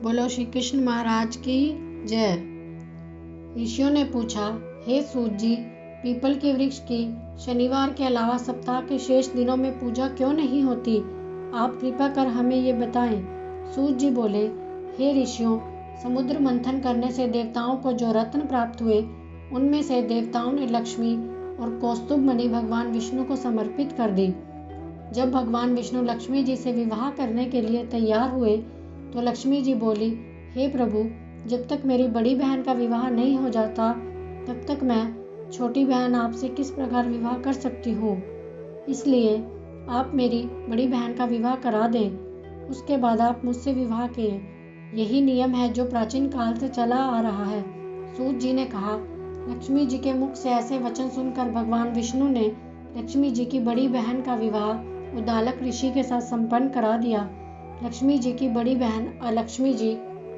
बोलो श्री कृष्ण महाराज की जय। ऋषियों ने पूछा, हे सूत जी, पीपल के वृक्ष की शनिवार के अलावा सप्ताह के शेष दिनों में पूजा क्यों नहीं होती? आप कृपा कर हमें ये बताएं। सूत जी बोले, हे ऋषियों, समुद्र मंथन करने से देवताओं को जो रत्न प्राप्त हुए, उनमें से देवताओं ने लक्ष्मी और कौस्तुभ मणि भगवान विष्णु को समर्पित कर दी। जब भगवान विष्णु लक्ष्मी जी से विवाह करने के लिए तैयार हुए तो लक्ष्मी जी बोली, हे प्रभु, जब तक मेरी बड़ी बहन का विवाह नहीं हो जाता तब तक मैं छोटी बहन आपसे किस प्रकार विवाह कर सकती हूँ। इसलिए आप मेरी बड़ी बहन का विवाह करा दें, उसके बाद आप मुझसे विवाह करें। यही नियम है जो प्राचीन काल से चला आ रहा है। सूत जी ने कहा, लक्ष्मी जी के मुख से ऐसे वचन सुनकर भगवान विष्णु ने लक्ष्मी जी की बड़ी बहन का विवाह उद्दालक ऋषि के साथ संपन्न करा दिया। लक्ष्मी जी की बड़ी बहन अलक्ष्मी जी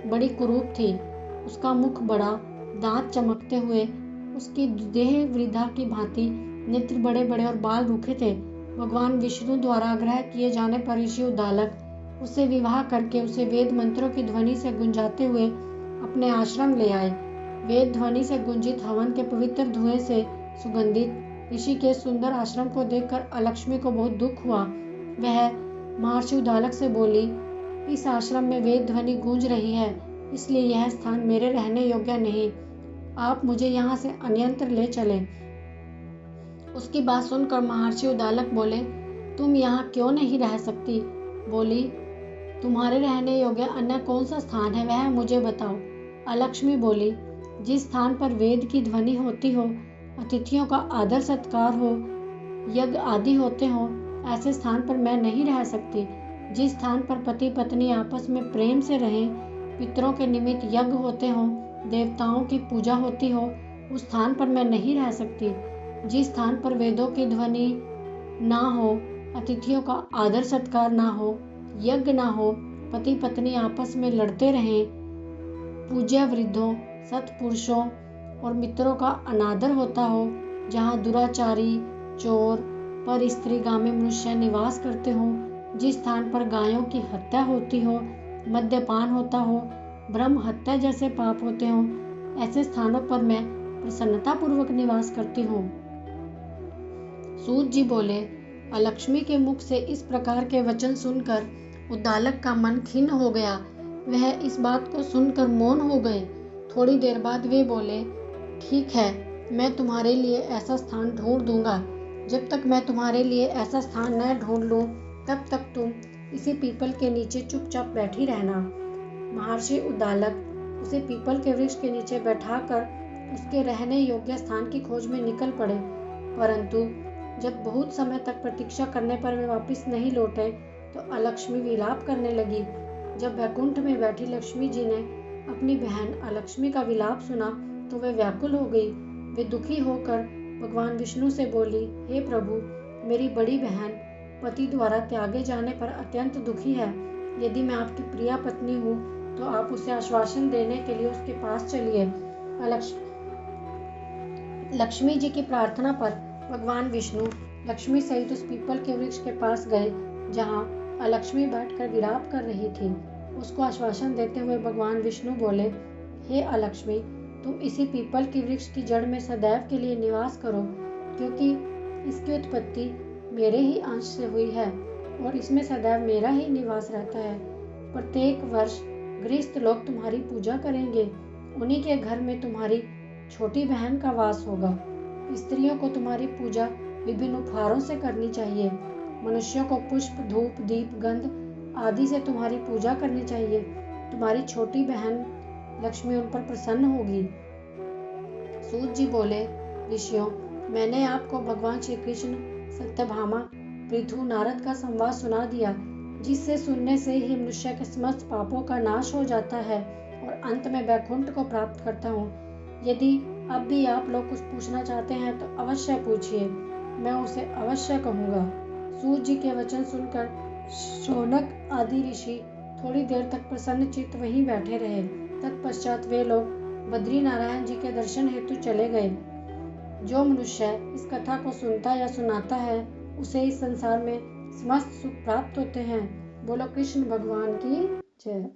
बड़ी कुरूप थी। उसका मुख बड़ा, दांत चमकते हुए, उसकी देह वृद्धा की भांति, नेत्र बड़े बड़े और बाल रूखे थे। भगवान विष्णु द्वारा आग्रह किए जाने पर ऋषि उद्दालक उससे विवाह करके उसे वेद मंत्रों की ध्वनि से गुंजाते हुए अपने आश्रम ले आए। वेद ध्वनि से गुंजित हवन के पवित्र धुएं से सुगंधित ऋषि के सुंदर आश्रम को देखकर अलक्ष्मी को बहुत दुख हुआ। वह महर्षि उद्दालक से बोली, इस आश्रम में वेद ध्वनि गूंज रही है, इसलिए यह स्थान मेरे रहने योग्य नहीं। आप मुझे यहाँ से अन्यत्र ले चलें। उसकी बात सुनकर महर्षि उद्दालक बोले, तुम यहाँ क्यों नहीं रह सकती? बोली, तुम्हारे रहने योग्य अन्य कौन सा स्थान है, वह मुझे बताओ। अलक्ष्मी बोली, जिस स्थान पर वेद की ध्वनि होती हो, अतिथियों का आदर सत्कार हो, यज्ञ आदि होते हो, ऐसे स्थान पर मैं नहीं रह सकती। जिस स्थान पर पति पत्नी आपस में प्रेम से रहें, पितरों के निमित्त यज्ञ होते हों, देवताओं की पूजा होती हो, उस स्थान पर मैं नहीं रह सकती। जिस स्थान पर वेदों की ध्वनि ना हो, अतिथियों का आदर सत्कार ना हो, यज्ञ ना हो, पति पत्नी आपस में लड़ते रहें, पूज्य वृद्धों, सत्पुरुषों और मित्रों का अनादर होता हो, जहाँ दुराचारी, चोर, पर स्त्रीगामी मनुष्य निवास करते हों, जिस स्थान पर गायों की हत्या होती हो, मद्यपान होता हो, ब्रह्म हत्या जैसे पाप होते हों, ऐसे स्थानों पर मैं प्रसन्नता पूर्वक निवास करती हूँ। सूत जी बोले, अलक्ष्मी के मुख से इस प्रकार के वचन सुनकर उद्दालक का मन खिन्न हो गया। वह इस बात को सुनकर मौन हो गए। थोड़ी देर बाद वे बोले, ठीक है, मैं तुम्हारे लिए ऐसा स्थान ढूंढ दूंगा। जब तक मैं तुम्हारे लिए ऐसा स्थान न ढूंढ लूं, तब तक तुम इसी पीपल के नीचे चुपचाप बैठी रहना। महर्षि उद्दालक उसे पीपल के वृक्ष के नीचे बैठाकर उसके रहने योग्य स्थान की खोज में निकल पड़े। परंतु जब बहुत समय तक प्रतीक्षा करने पर वे वापस नहीं लौटे तो अलक्ष्मी विलाप करने लगी। जब वैकुंठ में बैठी लक्ष्मी जी ने अपनी बहन अलक्ष्मी का विलाप सुना तो वे व्याकुल हो गई। वे दुखी होकर भगवान विष्णु से बोली, हे प्रभु, मेरी बड़ी बहन पति द्वारा त्यागे जाने पर अत्यंत दुखी है। यदि मैं आपकी प्रिय पत्नी हूँ तो आप उसे आश्वासन देने के लिए उसके पास चलिए। लक्ष्मी जी की प्रार्थना पर भगवान विष्णु लक्ष्मी सहित उस पीपल के वृक्ष के पास गए जहाँ अलक्ष्मी बैठकर विलाप कर रही थी। उसको आश्वासन देते हुए भगवान विष्णु बोले, हे अलक्ष्मी, तुम इसी पीपल की वृक्ष की जड़ में सदैव के लिए निवास करो, क्योंकि इसकी उत्पत्ति मेरे ही अंश से हुई है और इसमें सदैव मेरा ही निवास रहता है। प्रत्येक वर्ष गृहस्थ लोग तुम्हारी पूजा करेंगे। उन्हीं के घर में तुम्हारी छोटी बहन का वास होगा। स्त्रियों को तुम्हारी पूजा विभिन्न उपहारों से करनी चाहिए। मनुष्यों को पुष्प, धूप, दीप, गंध आदि से तुम्हारी पूजा करनी चाहिए। तुम्हारी छोटी बहन लक्ष्मी उन पर प्रसन्न होगी। सूत जी बोले, ऋषियों, मैंने आपको भगवान श्री कृष्ण, सत्यभामा, पृथु, नारद का संवाद सुना दिया, जिससे सुनने से ही मनुष्य के समस्त पापों का नाश हो जाता है और अंत में वैकुंठ को प्राप्त करता हूँ। यदि अब भी आप लोग कुछ पूछना चाहते हैं तो अवश्य पूछिए, मैं उसे अवश्य कहूँगा। सूत जी के वचन सुनकर शौनक आदि ऋषि थोड़ी देर तक प्रसन्न चित्त वहीं बैठे रहे। तत्पश्चात वे लोग बद्री नारायण जी के दर्शन हेतु चले गए। जो मनुष्य इस कथा को सुनता या सुनाता है उसे इस संसार में समस्त सुख प्राप्त होते हैं। बोलो कृष्ण भगवान की जय।